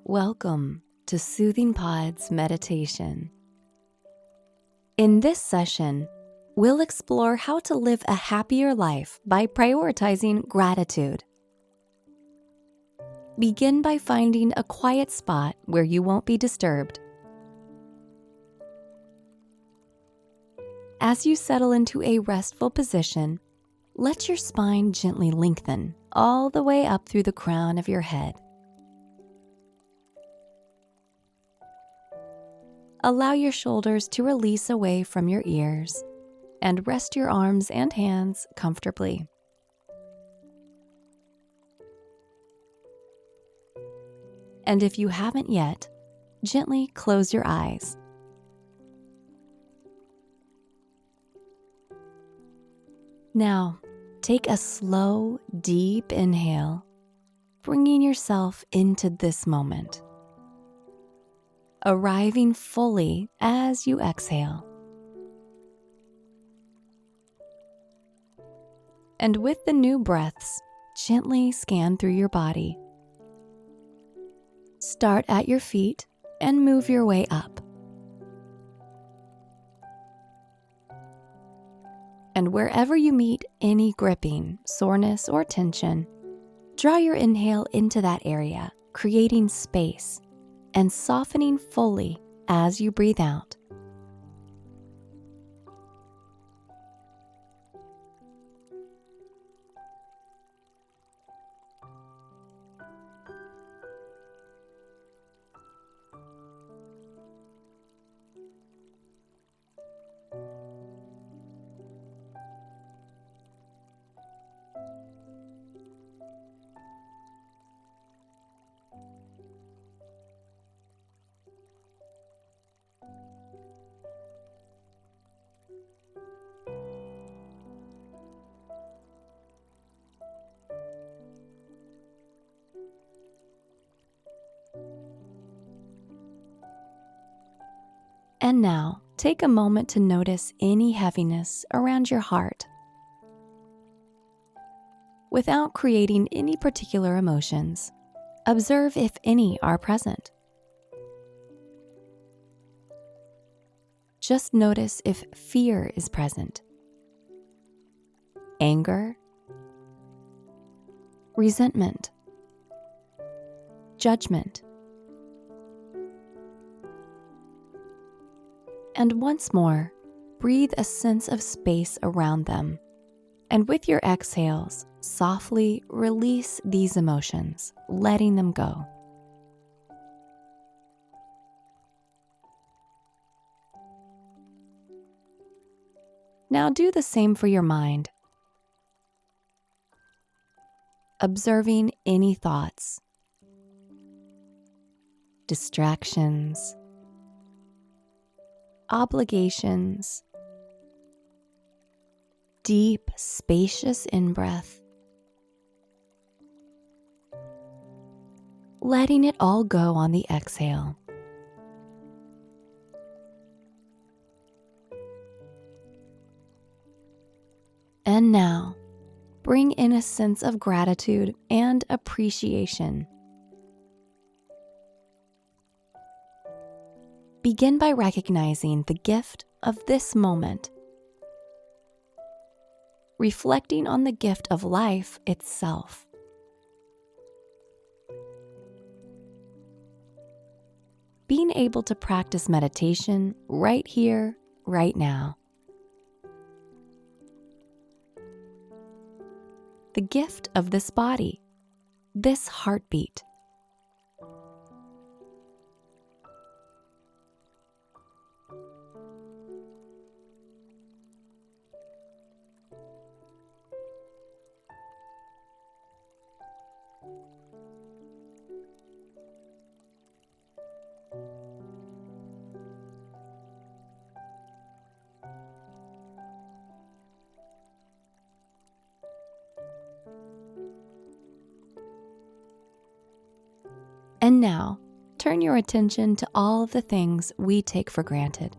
Welcome to Soothing Pod's meditation. In this session, we'll explore how to live a happier life by prioritizing gratitude. Begin by finding a quiet spot where you won't be disturbed. As you settle into a restful position, let your spine gently lengthen all the way up through the crown of your head. Allow your shoulders to release away from your ears and rest your arms and hands comfortably. And if you haven't yet, gently close your eyes. Now, take a slow, deep inhale, bringing yourself into this moment, arriving fully as you exhale. And with the new breaths, gently scan through your body. Start at your feet and move your way up. And wherever you meet any gripping, soreness, or tension, draw your inhale into that area, creating space and softening fully as you breathe out. And now, take a moment to notice any heaviness around your heart. Without creating any particular emotions, observe if any are present. Just notice if fear is present, anger, resentment, judgment. And once more, breathe a sense of space around them. And with your exhales, softly release these emotions, letting them go. Now do the same for your mind. Observing any thoughts, distractions, obligations, deep, spacious in-breath, letting it all go on the exhale. And now, bring in a sense of gratitude and appreciation. Begin by recognizing the gift of this moment, reflecting on the gift of life itself. Being able to practice meditation right here, right now. The gift of this body, this heartbeat. And now, turn your attention to all of the things we take for granted.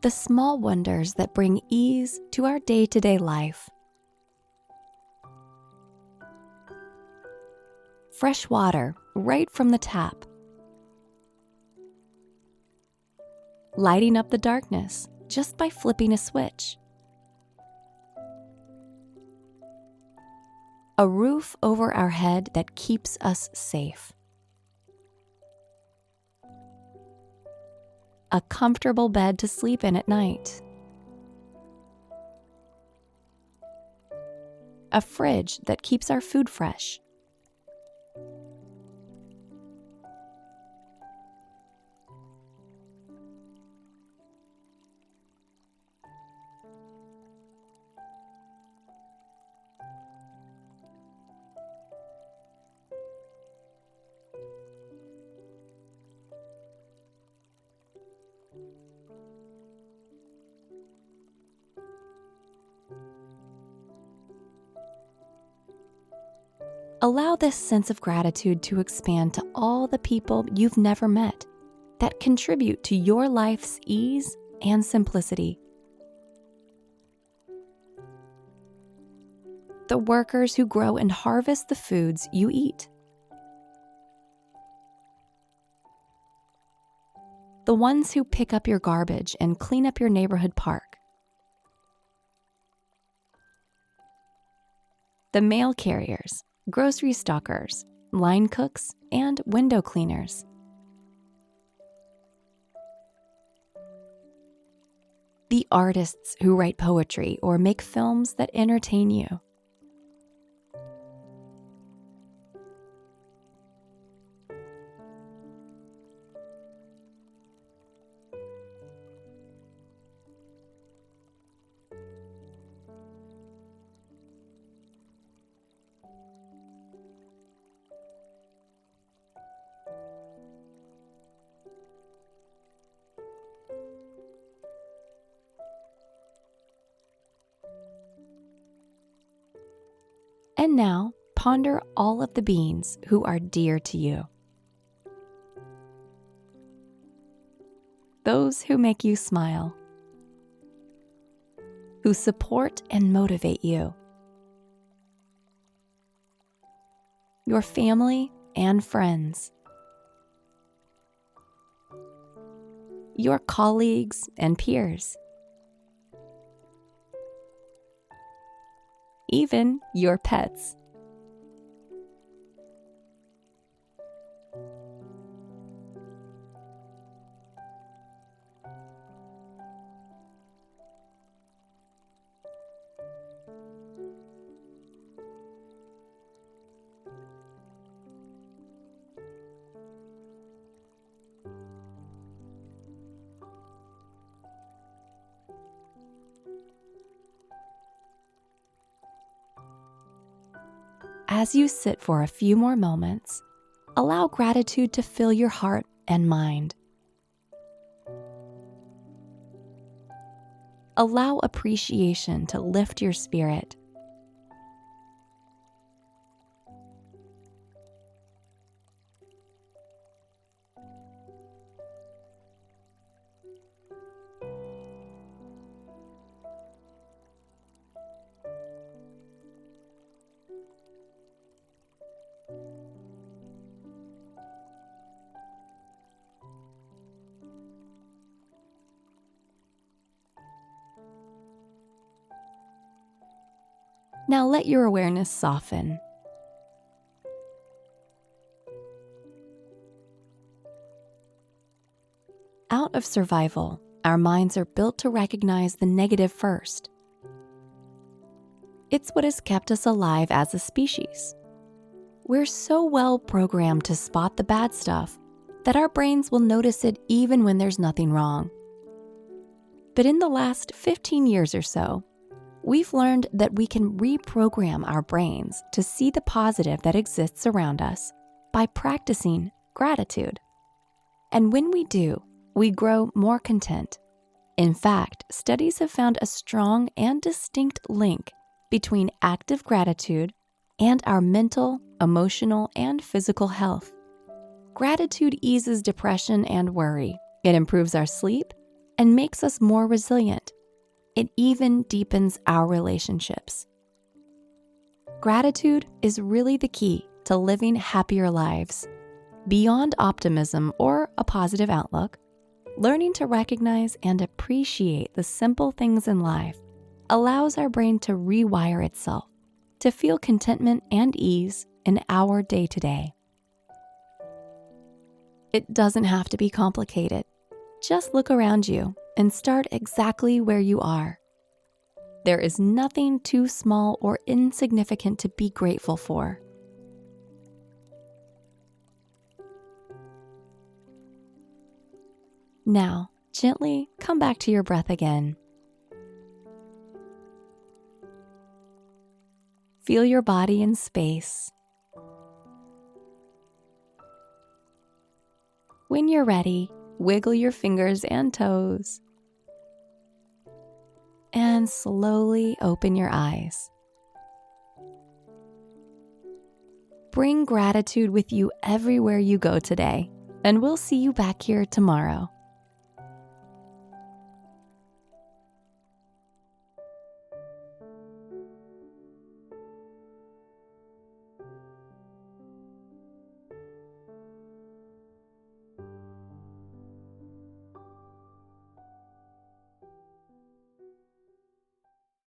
The small wonders that bring ease to our day-to-day life. fresh water right from the tap. Lighting up the darkness just by flipping a switch. A roof over our head that keeps us safe. A comfortable bed to sleep in at night. A fridge that keeps our food fresh. Allow this sense of gratitude to expand to all the people you've never met that contribute to your life's ease and simplicity. The workers who grow and harvest the foods you eat. The ones who pick up your garbage and clean up your neighborhood park. The mail carriers, grocery stockers, line cooks, and window cleaners. The artists who write poetry or make films that entertain you. And now, ponder all of the beings who are dear to you. Those who make you smile, who support and motivate you. Your family and friends. Your colleagues and peers. Even your pets. As you sit for a few more moments, allow gratitude to fill your heart and mind. Allow appreciation to lift your spirit. Now let your awareness soften. Out of survival, our minds are built to recognize the negative first. It's what has kept us alive as a species. We're so well programmed to spot the bad stuff that our brains will notice it even when there's nothing wrong. But in the last 15 years or so, we've learned that we can reprogram our brains to see the positive that exists around us by practicing gratitude. And when we do, we grow more content. In fact, studies have found a strong and distinct link between active gratitude and our mental, emotional, and physical health. Gratitude eases depression and worry. It improves our sleep and makes us more resilient. It even deepens our relationships. Gratitude is really the key to living happier lives. Beyond optimism or a positive outlook, learning to recognize and appreciate the simple things in life allows our brain to rewire itself to feel contentment and ease in our day-to-day. It doesn't have to be complicated. Just look around you and start exactly where you are. There is nothing too small or insignificant to be grateful for. Now, gently come back to your breath again. Feel your body in space. When you're ready, wiggle your fingers and toes. And slowly open your eyes. Bring gratitude with you everywhere you go today, and we'll see you back here tomorrow.